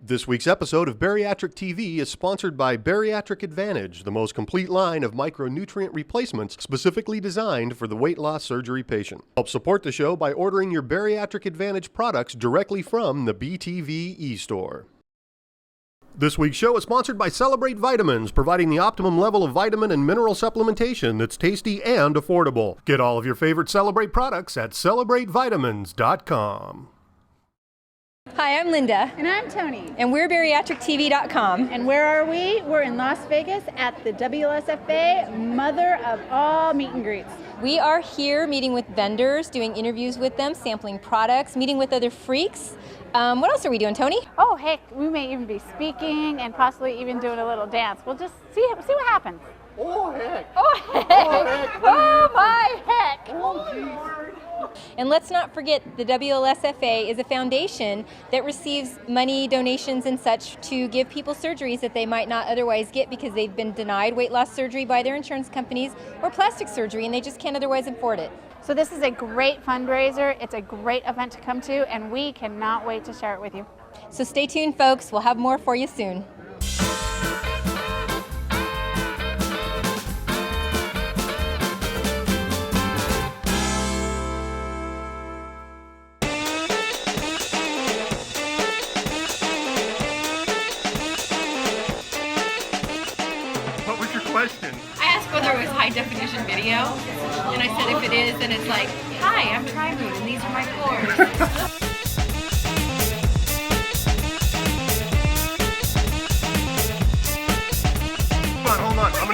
This week's episode of Bariatric TV is sponsored by Bariatric Advantage, the most complete line of micronutrient replacements specifically designed for the weight loss surgery patient. Help support the show by ordering your Bariatric Advantage products directly from the BTV e-store. This week's show is sponsored by Celebrate Vitamins, providing the optimum level of vitamin and mineral supplementation that's tasty and affordable. Get all of your favorite Celebrate products at CelebrateVitamins.com. Hi, I'm Linda. And I'm Tony. And we're BariatricTV.com. And where are we? We're in Las Vegas at the WLSFA Mother of All Meet and Greets. We are here meeting with vendors, doing interviews with them, sampling products, meeting with other freaks. What else are we doing, Tony? Oh, heck, we may even be speaking and possibly even doing a little dance. We'll just see what happens. Oh, heck. Oh, heck. Oh, heck. Oh, my heck. Oh, geez. And let's not forget the WLSFA is a foundation that receives money, donations, and such to give people surgeries that they might not otherwise get because they've been denied weight loss surgery by their insurance companies or plastic surgery and they just can't otherwise afford it. So this is a great fundraiser. It's a great event to come to, and we cannot wait to share it with you. So stay tuned, folks. We'll have more for you soon. What was your question? I asked whether it was high definition video, and I said if it is, then it's like, hi, I'm Tri-Mood, and these are my floors. Hold on. I'm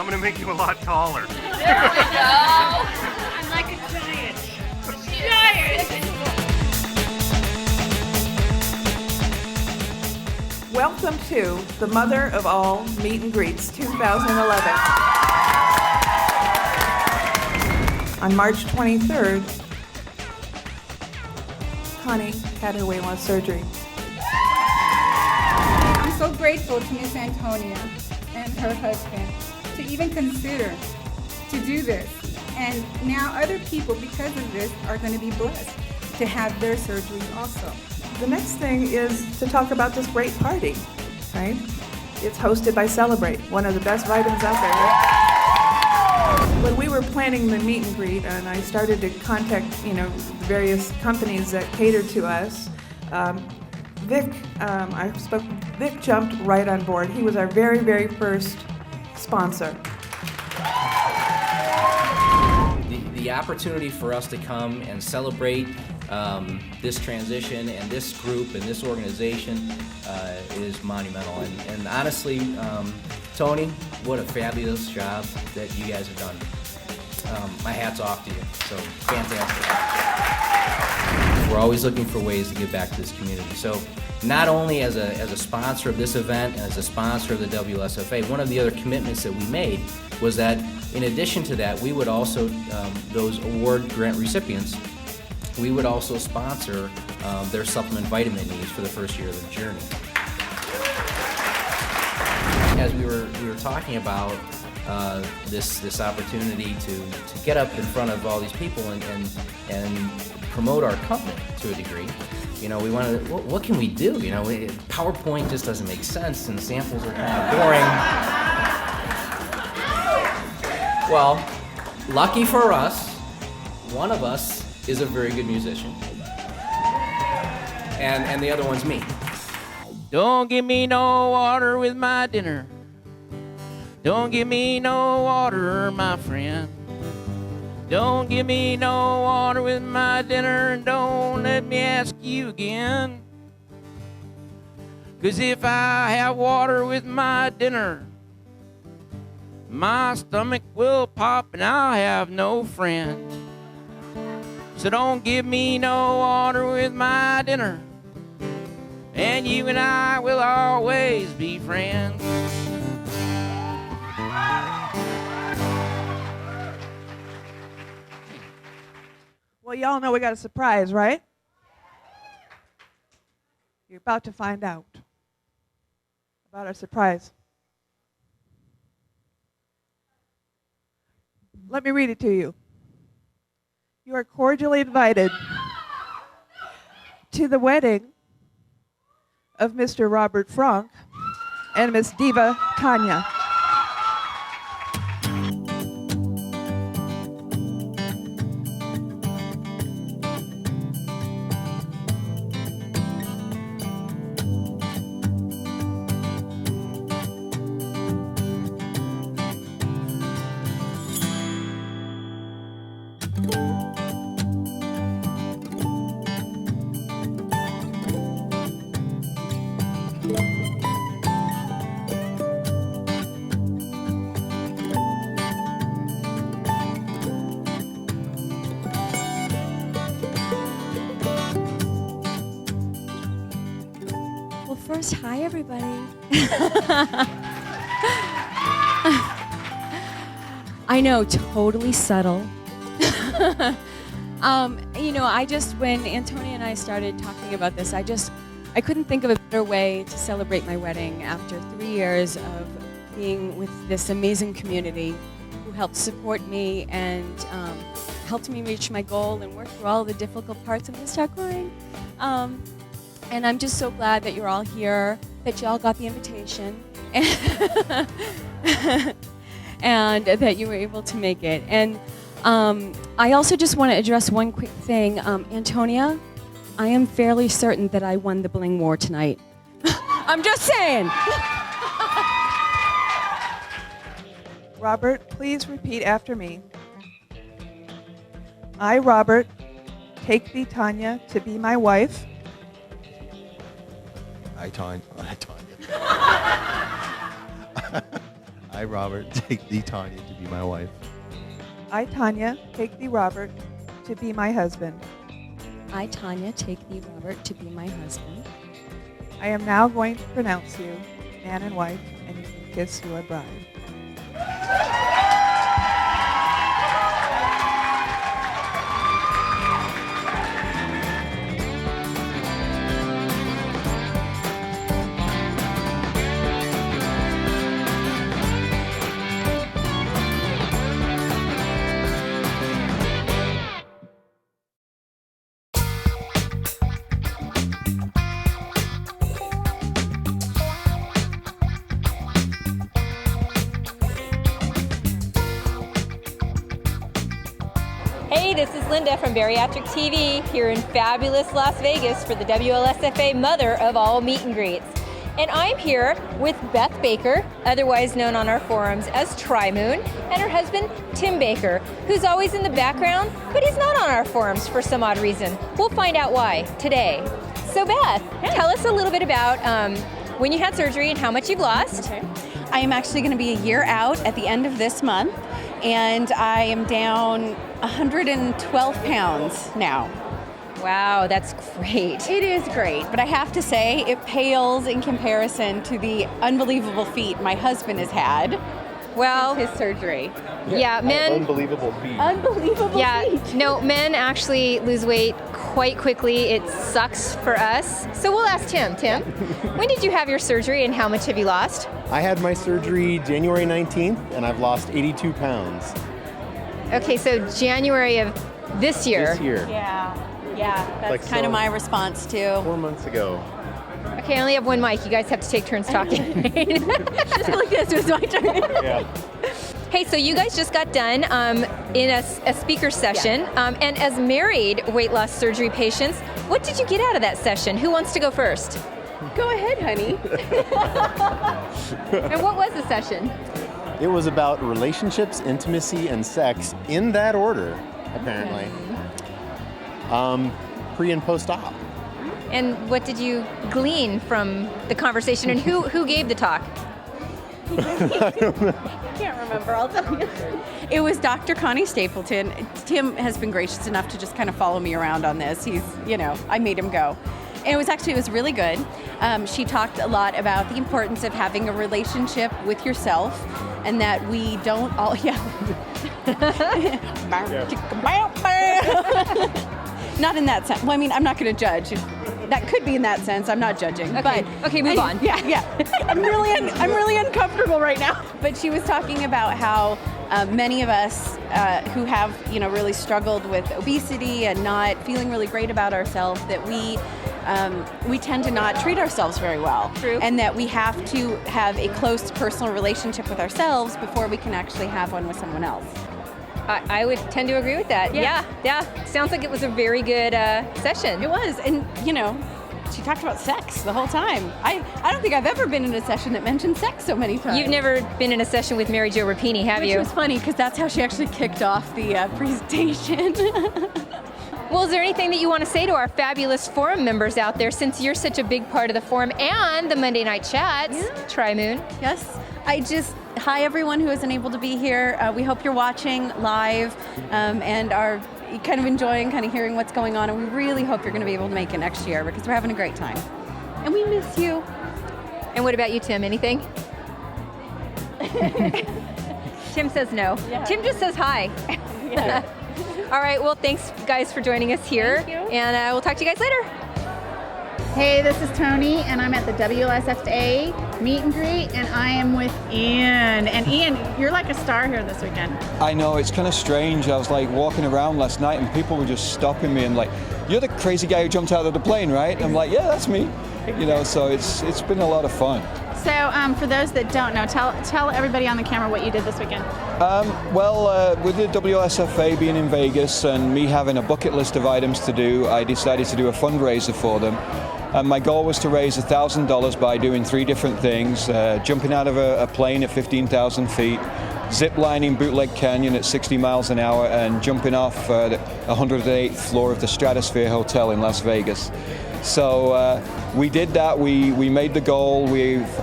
gonna make you a lot taller. There we go. I'm like a giant. Welcome to the Mother of All Meet and Greets 2011. On March 23rd, Connie had her weight loss surgery. I'm so grateful to Miss Antonia and her husband to even consider to do this. And now other people, because of this, are going to be blessed to have their surgeries also. The next thing is to talk about this great party, right? It's hosted by Celebrate, one of the best vitamins out there, right? When we were planning the meet and greet, and I started to contact, various companies that cater to us, Vic jumped right on board. He was our very, very first sponsor. The opportunity for us to come and celebrate this transition and this group and this organization is monumental. And honestly, Tony, what a fabulous job that you guys have done. My hat's off to you. So fantastic. We're always looking for ways to give back to this community. So not only as a sponsor of this event and as a sponsor of the WLSFA, one of the other commitments that we made was that in addition to that, we would also, those award grant recipients, we would also sponsor their supplement vitamin needs for the first year of their journey. As we were talking about this opportunity to get up in front of all these people and promote our company to a degree, we wanted, what can we do? PowerPoint just doesn't make sense and samples are kind of boring. Well, lucky for us, one of us is a very good musician, and the other one's me. Don't give me no water with my dinner. Don't give me no water, my friend. Don't give me no water with my dinner, and don't let me ask you again. 'Cause if I have water with my dinner, my stomach will pop and I'll have no friend. So don't give me no water with my dinner, and you and I will always be friends. Well, y'all know we got a surprise, right? You're about to find out about our surprise. Let me read it to you. You are cordially invited to the wedding of Mr. Robert Frank and Miss Diva Tanya. Well, first, hi, everybody. I know, totally subtle. When Antonia and I started talking about this, I couldn't think of a better way to celebrate my wedding after 3 years of being with this amazing community who helped support me and helped me reach my goal and work through all the difficult parts. I'm going to start crying. And I'm just so glad that you're all here, that you all got the invitation, and that you were able to make it. And I also just want to address one quick thing. Antonia, I am fairly certain that I won the bling war tonight. I'm just saying. Robert, please repeat after me. I, Robert, take thee, Tanya, to be my wife. I, Robert, take thee, Tanya, to be my wife. I, Tanya, take thee, Robert, to be my husband. I, Tanya, take thee, Robert, to be my husband. I am now going to pronounce you man and wife, and you can kiss your bride. Hey, this is Linda from BariatricTV here in fabulous Las Vegas for the WLSFA Mother of All Meet and Greets. And I'm here with Beth Baker, otherwise known on our forums as Tri-Moon, and her husband, Tim Baker, who's always in the background, but he's not on our forums for some odd reason. We'll find out why today. So Beth, tell us a little bit about when you had surgery and how much you've lost. Okay. I am actually going to be a year out at the end of this month, and I am down 112 pounds now. Wow, that's great. It is great, but I have to say it pales in comparison to the unbelievable feat my husband has had. Well, his surgery. Yeah, men. Unbelievable feat. Unbelievable feat. No, men actually lose weight quite quickly. It sucks for us. So we'll ask Tim. Tim, when did you have your surgery and how much have you lost? I had my surgery January 19th, and I've lost 82 pounds. Okay, so January of this year. This year. Yeah, that's Like kind of so- my response too. 4 months ago. Okay, I only have one mic. You guys have to take turns talking. Just like this was my turn. Yeah. Hey, so you guys just got done in a speaker session, and as married weight loss surgery patients, what did you get out of that session? Who wants to go first? Go ahead, honey. And what was the session? It was about relationships, intimacy, and sex in that order, apparently. Pre and post-op. And what did you glean from the conversation, and who gave the talk? I can't remember, I'll tell you. It was Dr. Connie Stapleton. Tim has been gracious enough to just kind of follow me around on this. He's, I made him go. And it was really good. She talked a lot about the importance of having a relationship with yourself, and that we don't all, Not in that sense. Well, I mean, I'm not going to judge. That could be in that sense. I'm not judging. Okay, move on. Yeah. I'm really uncomfortable right now. But she was talking about how many of us who have, really struggled with obesity and not feeling really great about ourselves, that we we tend to not treat ourselves very well. True. And that we have to have a close personal relationship with ourselves before we can actually have one with someone else. I would tend to agree with that. Yeah. Sounds like it was a very good session. It was, and she talked about sex the whole time. I don't think I've ever been in a session that mentioned sex so many times. You've never been in a session with Mary Jo Rapini, have you? Which was funny because that's how she actually kicked off the presentation. Well, is there anything that you want to say to our fabulous forum members out there, since you're such a big part of the forum and the Monday Night Chats, Tri-Moon? Yes. Hi everyone who isn't able to be here. We hope you're watching live and are kind of enjoying kind of hearing what's going on, and we really hope you're going to be able to make it next year because we're having a great time. And we miss you. And what about you, Tim? Anything? Tim says no. Yeah. Tim just says hi. Yeah. All right, well, thanks guys for joining us here. Thank you. And we'll talk to you guys later. Hey, this is Tony, and I'm at the WLSFA Meet and Greet, and I am with Ian. And Ian, you're like a star here this weekend. I know, it's kind of strange. I was like walking around last night and people were just stopping me and like, you're the crazy guy who jumped out of the plane, right? I'm like, yeah, that's me. So it's been a lot of fun. So for those that don't know, tell everybody on the camera what you did this weekend. With the WLSFA being in Vegas and me having a bucket list of items to do, I decided to do a fundraiser for them. And my goal was to raise $1,000 by doing 3 different things: jumping out of a plane at 15,000 feet, zip lining Bootleg Canyon at 60 miles an hour, and jumping off the 108th floor of the Stratosphere Hotel in Las Vegas. So we did that. We made the goal.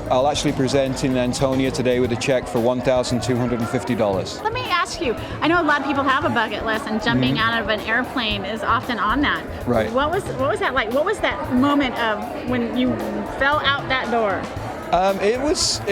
I'll actually present in Antonia today with a check for $1,250. Let me ask you, I know a lot of people have a bucket list, and jumping out of an airplane is often on that. Right. What was that like? What was that moment of when you fell out that door? It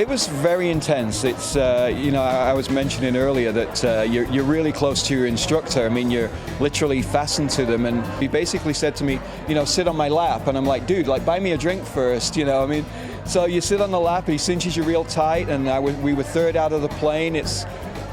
was very intense. It's I was mentioning earlier that you're really close to your instructor. I mean, you're literally fastened to them, and he basically said to me, sit on my lap, and I'm like, dude, like buy me a drink first, I mean. So you sit on the lap, and he cinches you real tight, and we were third out of the plane. It's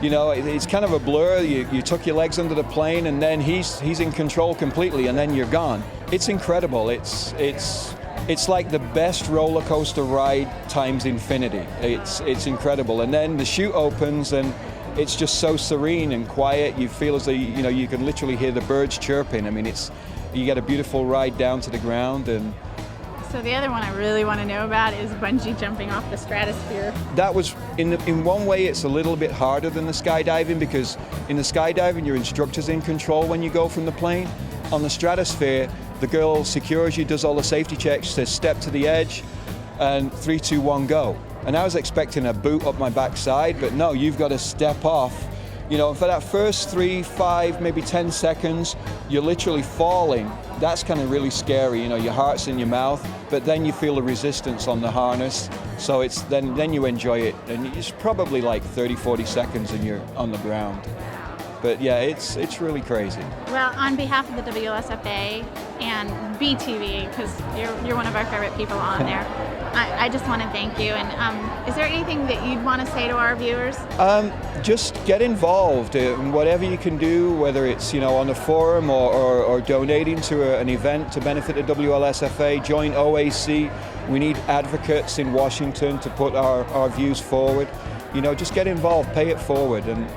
kind of a blur. You tuck your legs under the plane, and then he's in control completely, and then you're gone. It's incredible. It's like the best roller coaster ride times infinity. It's incredible. And then the chute opens and it's just so serene and quiet. You feel as though you can literally hear the birds chirping. I mean, you get a beautiful ride down to the ground. And so the other one I really want to know about is bungee jumping off the stratosphere. that was in one way it's a little bit harder than the skydiving, because in the skydiving your instructor's in control when you go from the plane. On the stratosphere, the girl secures you, does all the safety checks, says step to the edge, and 3, 2, 1, go. And I was expecting a boot up my backside, but no, you've got to step off. And for that first 3, 5, maybe 10 seconds, you're literally falling. That's kind of really scary. Your heart's in your mouth, but then you feel the resistance on the harness. So then you enjoy it, and it's probably like 30, 40 seconds and you're on the ground. But yeah, it's really crazy. Well, on behalf of the WLSFA and BTV, because you're one of our favorite people on there, I just want to thank you. And is there anything that you'd want to say to our viewers? Just get involved in whatever you can do, whether it's on the forum or donating to an event to benefit the WLSFA. Join OAC. We need advocates in Washington to put our views forward. Just get involved, pay it forward. And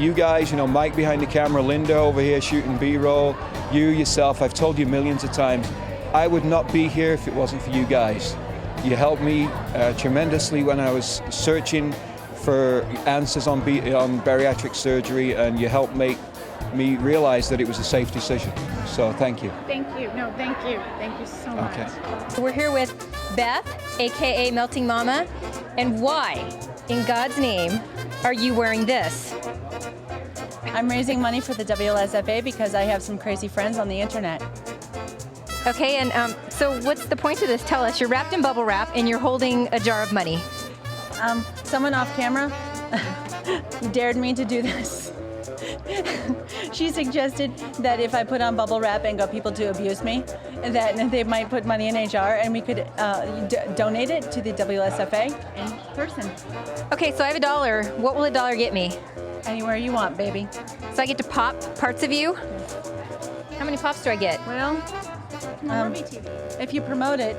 you guys, Mike behind the camera, Linda over here shooting B-roll, you yourself, I've told you millions of times, I would not be here if it wasn't for you guys. You helped me tremendously when I was searching for answers on bariatric surgery, and you helped make me realize that it was a safe decision. So thank you. Thank you. No, thank you. Thank you so much. Okay. So we're here with Beth, aka Melting Mama, and why, in God's name, are you wearing this? I'm raising money for the WLSFA because I have some crazy friends on the internet. Okay, and so what's the point of this? Tell us. You're wrapped in bubble wrap and you're holding a jar of money. Someone off camera dared me to do this. She suggested that if I put on bubble wrap and got people to abuse me, that they might put money in a jar and we could donate it to the WLSFA in person. Okay, so I have $1. What will $1 get me? Anywhere you want, baby. So I get to pop parts of you? How many pops do I get? Well, If you promote it,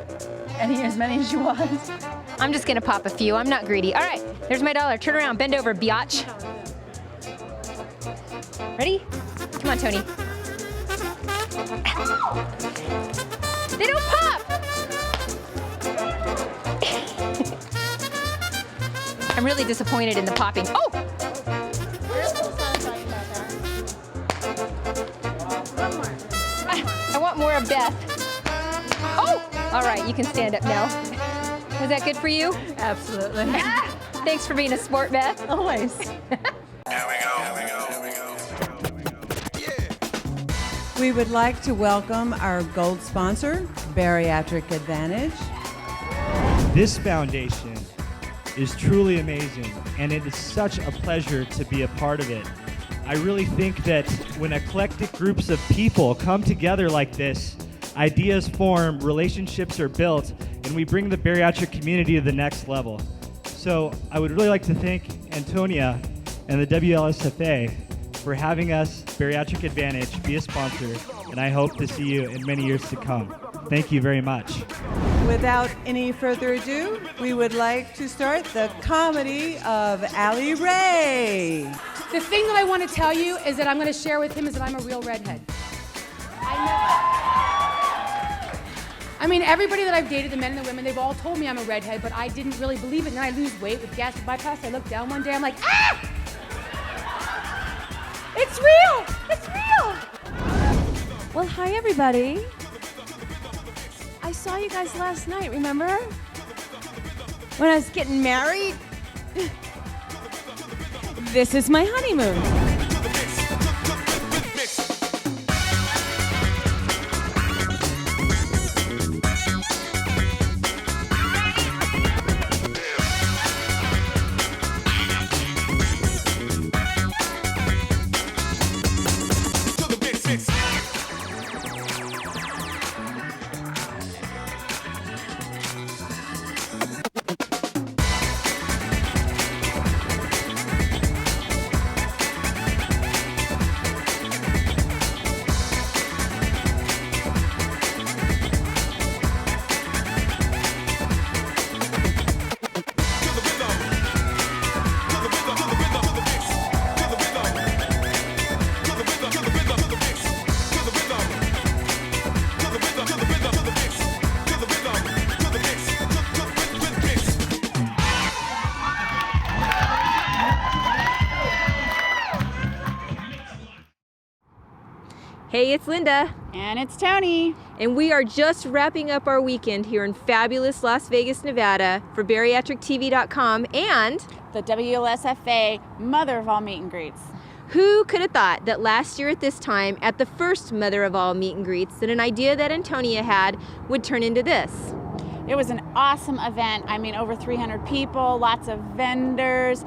as many as you want. I'm just gonna pop a few. I'm not greedy. All right, there's my dollar. Turn around, bend over, biatch. Ready? Come on, Tony. They don't pop! I'm really disappointed in the popping. Oh! I want more of Beth. Oh! All right, you can stand up now. Was that good for you? Absolutely. Thanks for being a sport, Beth. Always. We would like to welcome our gold sponsor, Bariatric Advantage. This foundation is truly amazing, and it is such a pleasure to be a part of it. I really think that when eclectic groups of people come together like this, ideas form, relationships are built, and we bring the bariatric community to the next level. So I would really like to thank Antonia and the WLSFA for having us, Bariatric Advantage, be a sponsor, and I hope to see you in many years to come. Thank you very much. Without any further ado, we would like to start the comedy of Allie Ray. The thing that I want to tell you is that I'm going to share with him is that I'm a real redhead. I mean, everybody that I've dated, the men and the women, they've all told me I'm a redhead, but I didn't really believe it. And then I lose weight with gastric bypass. I look down one day, I'm like, ah! It's real! It's real! Well, hi, everybody. I saw you guys last night, remember? When I was getting married? This is my honeymoon. Hey, it's Linda. And it's Tony. And we are just wrapping up our weekend here in fabulous Las Vegas, Nevada for BariatricTV.com and the WLSFA Mother of All Meet and Greets. Who could have thought that last year at this time, at the first Mother of All Meet and Greets, that an idea that Antonia had would turn into this? It was an awesome event. I mean, over 300 people, lots of vendors,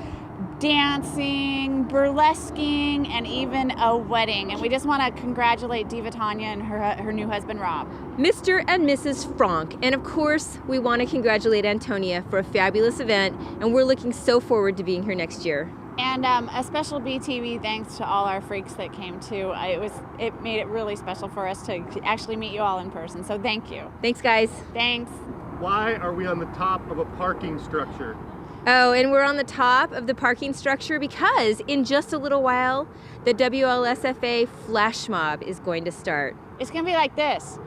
dancing, burlesquing, and even a wedding. And we just want to congratulate Diva Tanya and her new husband, Rob. Mr. and Mrs. Franck. And of course, we want to congratulate Antonia for a fabulous event, and we're looking so forward to being here next year. And a special BTV thanks to all our freaks that came too. It made it really special for us to actually meet you all in person. So thank you. Thanks, guys. Thanks. Why are we on the top of a parking structure? Oh, and we're on the top of the parking structure because in just a little while, the WLSFA flash mob is going to start. It's going to be like this.